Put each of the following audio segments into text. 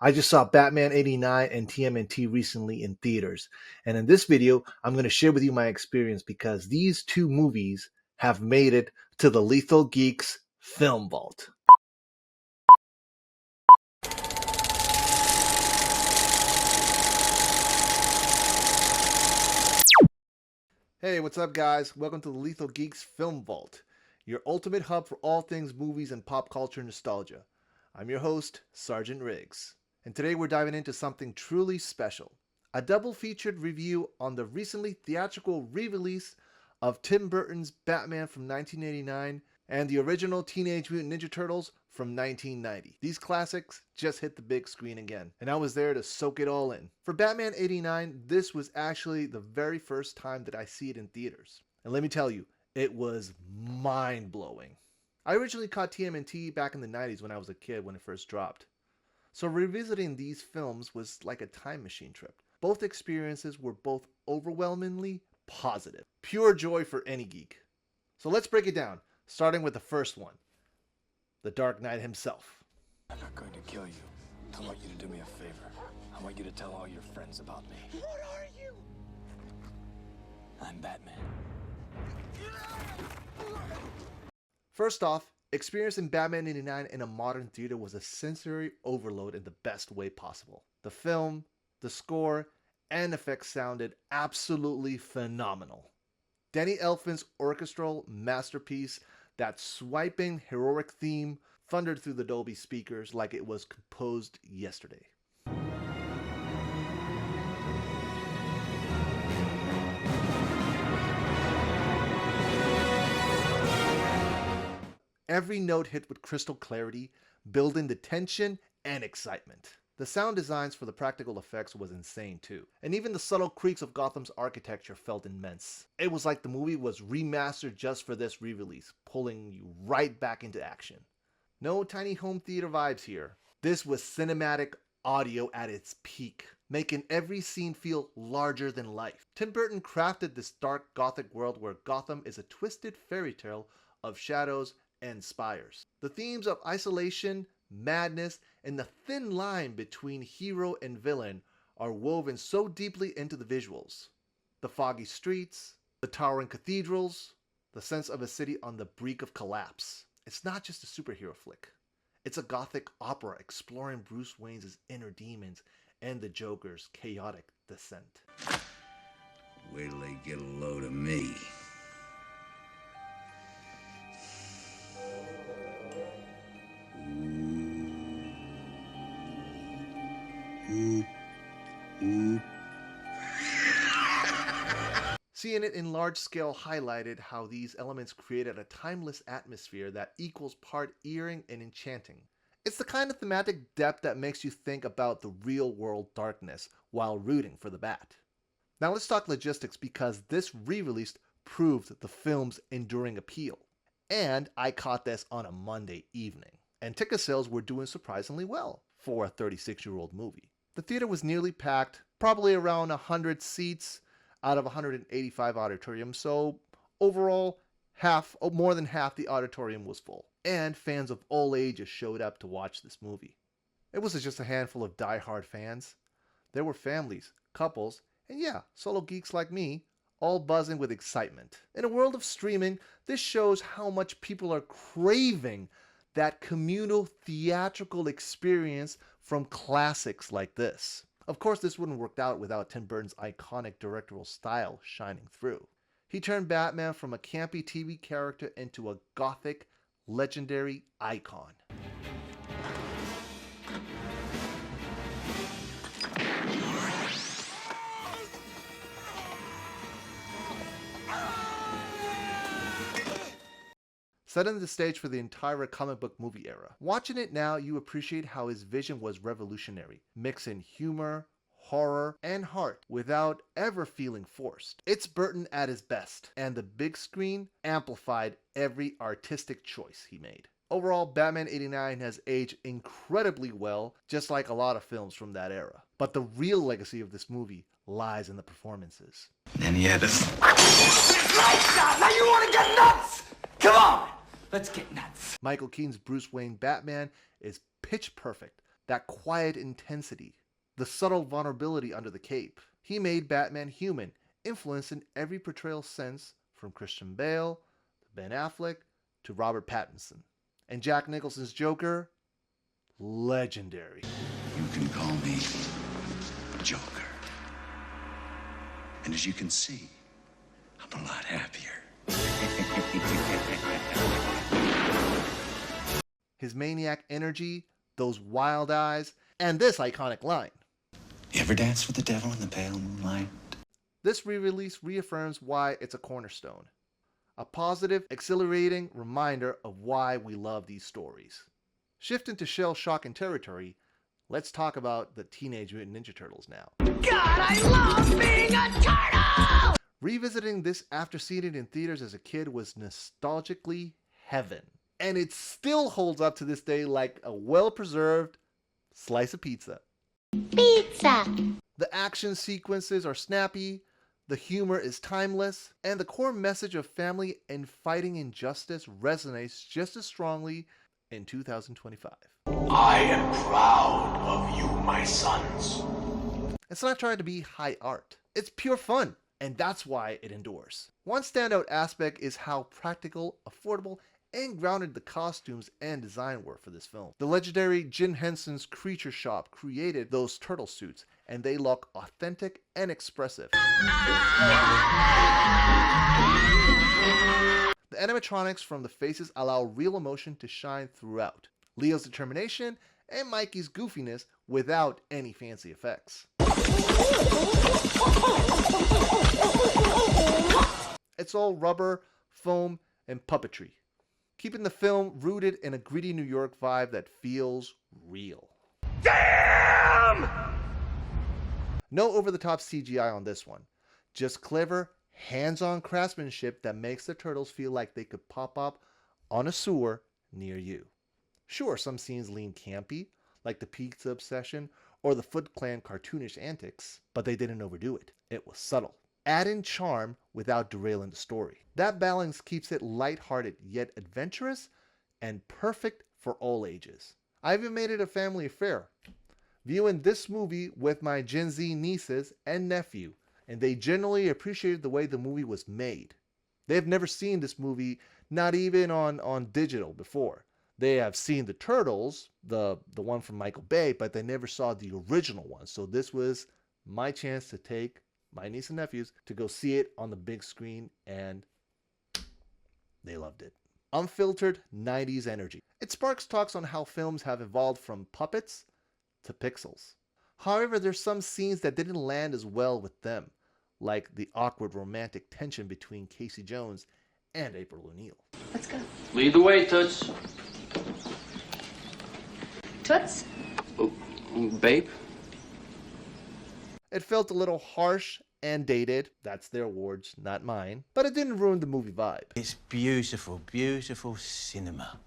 I just saw Batman 89 and TMNT recently in theaters, and in this video, I'm going to share with you my experience because these two movies have made it to the Lethal Geeks film vault. Hey, what's up guys? Welcome to the Lethal Geeks Film Vault, your ultimate hub for all things movies and pop culture nostalgia. I'm your host, Sergeant Riggs, and today we're diving into something truly special. A double-featured review on the recently theatrical re-release of Tim Burton's Batman from 1989 and the original Teenage Mutant Ninja Turtles from 1990. These classics just hit the big screen again, and I was there to soak it all in. For Batman 89, this was actually the very first time that I see it in theaters. And let me tell you, it was mind-blowing. I originally caught TMNT back in the 90s when I was a kid when it first dropped. So revisiting these films was like a time machine trip. Both experiences were both overwhelmingly positive. Pure joy for any geek. So let's break it down, starting with the first one. The Dark Knight himself. I'm not going to kill you. I want you to do me a favor. I want you to tell all your friends about me. What are you? I'm Batman. First off, experiencing Batman 89 in a modern theater was a sensory overload in the best way possible. The film, the score, and effects sounded absolutely phenomenal. Danny Elfman's orchestral masterpiece, that swiping heroic theme, thundered through the Dolby speakers like it was composed yesterday. Every note hit with crystal clarity, building the tension and excitement. The sound designs for the practical effects was insane too, and even the subtle creaks of Gotham's architecture felt immense. It was like the movie was remastered just for this re-release, pulling you right back into action. No tiny home theater vibes here. This was cinematic audio at its peak, making every scene feel larger than life. Tim Burton crafted this dark gothic world where Gotham is a twisted fairy tale of shadows and spires. The themes of isolation, madness, and the thin line between hero and villain are woven so deeply into the visuals. The foggy streets, the towering cathedrals, the sense of a city on the brink of collapse. It's not just a superhero flick. It's a gothic opera exploring Bruce Wayne's inner demons and the Joker's chaotic descent. Wait till they get a load of me. Seeing it in large scale highlighted how these elements created a timeless atmosphere that equals part eerie and enchanting. It's the kind of thematic depth that makes you think about the real world darkness while rooting for the Bat. Now let's talk logistics because this re-release proved the film's enduring appeal. And I caught this on a Monday evening. And ticket sales were doing surprisingly well for a 36-year-old movie. The theater was nearly packed, probably around 100 seats out of 185 auditoriums, so overall, more than half the auditorium was full. And fans of all ages showed up to watch this movie. It wasn't just a handful of die-hard fans. There were families, couples, and yeah, solo geeks like me, all buzzing with excitement. In a world of streaming, this shows how much people are craving that communal theatrical experience from classics like this. Of course, this wouldn't work out without Tim Burton's iconic directorial style shining through. He turned Batman from a campy TV character into a gothic, legendary icon. Setting the stage for the entire comic book movie era. Watching it now, you appreciate how his vision was revolutionary, mixing humor, horror, and heart without ever feeling forced. It's Burton at his best, and the big screen amplified every artistic choice he made. Overall, Batman 89 has aged incredibly well, just like a lot of films from that era. But the real legacy of this movie lies in the performances. And he had this. Lights out! Now you want to get nuts? Come on! Let's get nuts. Michael Keaton's Bruce Wayne Batman is pitch perfect. that quiet intensity, the subtle vulnerability under the cape. He made Batman human, influenced in every portrayal since, from Christian Bale to Ben Affleck to Robert Pattinson. And Jack Nicholson's Joker, legendary. You can call me Joker. And as you can see, I'm a lot happier. His maniac energy, those wild eyes, and this iconic line. You ever dance with the devil in the pale moonlight? This re-release reaffirms why it's a cornerstone. A positive, exhilarating reminder of why we love these stories. Shifting to shell-shocking territory, let's talk about the Teenage Mutant Ninja Turtles now. God, I love being a turtle! Revisiting this after seeing it in theaters as a kid was nostalgically heaven. And it still holds up to this day like a well-preserved slice of pizza. Pizza! The action sequences are snappy, the humor is timeless, and the core message of family and fighting injustice resonates just as strongly in 2025. I am proud of you, my sons. It's not trying to be high art. It's pure fun, and that's why it endures. One standout aspect is how practical, affordable, and grounded the costumes and design were for this film. The legendary Jim Henson's Creature Shop created those turtle suits, and they look authentic and expressive. The animatronics from the faces allow real emotion to shine throughout. Leo's determination and Mikey's goofiness without any fancy effects. It's all rubber, foam, and puppetry, keeping the film rooted in a gritty New York vibe that feels real. Damn! No over-the-top CGI on this one. Just clever, hands-on craftsmanship that makes the turtles feel like they could pop up on a sewer near you. Sure, some scenes lean campy, like the pizza obsession or the Foot Clan cartoonish antics, but they didn't overdo it. It was subtle. Add in charm without derailing the story. That balance keeps it lighthearted yet adventurous and perfect for all ages. I even made it a family affair, viewing this movie with my Gen Z nieces and nephew, and they generally appreciated the way the movie was made. They've never seen this movie, not even on digital before. They have seen the Turtles, the one from Michael Bay, but they never saw the original one. So this was my chance to take my niece and nephews to go see it on the big screen, and they loved it. Unfiltered 90s energy. It sparks talks on how films have evolved from puppets to pixels. However, there's some scenes that didn't land as well with them, like the awkward romantic tension between Casey Jones and April O'Neil. Let's go. Lead the way, Toots. Toots? Oh, babe? It felt a little harsh and dated. That's their words, not mine. But it didn't ruin the movie vibe. It's beautiful, beautiful cinema.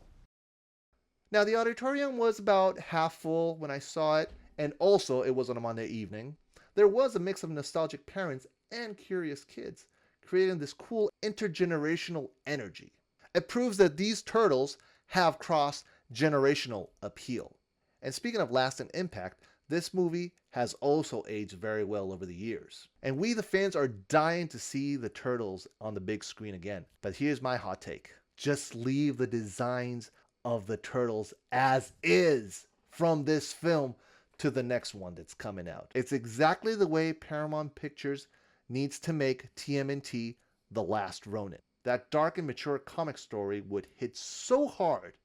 Now, the auditorium was about half full when I saw it, and also it was on a Monday evening. There was a mix of nostalgic parents and curious kids, creating this cool intergenerational energy. It proves that these turtles have cross-generational appeal. And speaking of lasting impact, this movie has also aged very well over the years. And we, the fans, are dying to see the Turtles on the big screen again. But here's my hot take. Just leave the designs of the Turtles as is from this film to the next one that's coming out. It's exactly the way Paramount Pictures needs to make TMNT The Last Ronin. That dark and mature comic story would hit so hard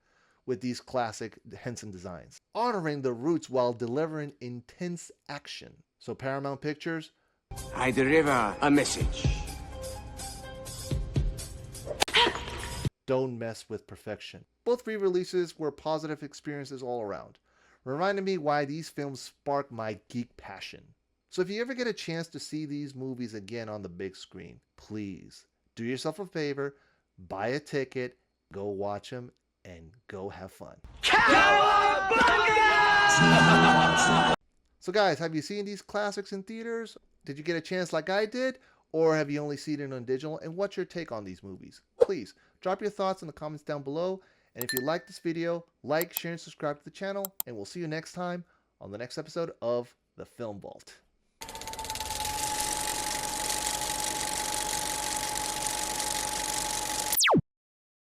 with these classic Henson designs, honoring the roots while delivering intense action. So Paramount Pictures, I deliver a message. don't mess with perfection. Both re-releases were positive experiences all around, reminding me why these films spark my geek passion. So if you ever get a chance to see these movies again on the big screen, please do yourself a favor, buy a ticket, go watch them, and go have fun. So guys, have you seen these classics in theaters? Did you get a chance like I did? Or have you only seen it on digital? And what's your take on these movies? Please drop your thoughts in the comments down below. And if you like this video, like, share, and subscribe to the channel, and we'll see you next time on the next episode of The Film Vault.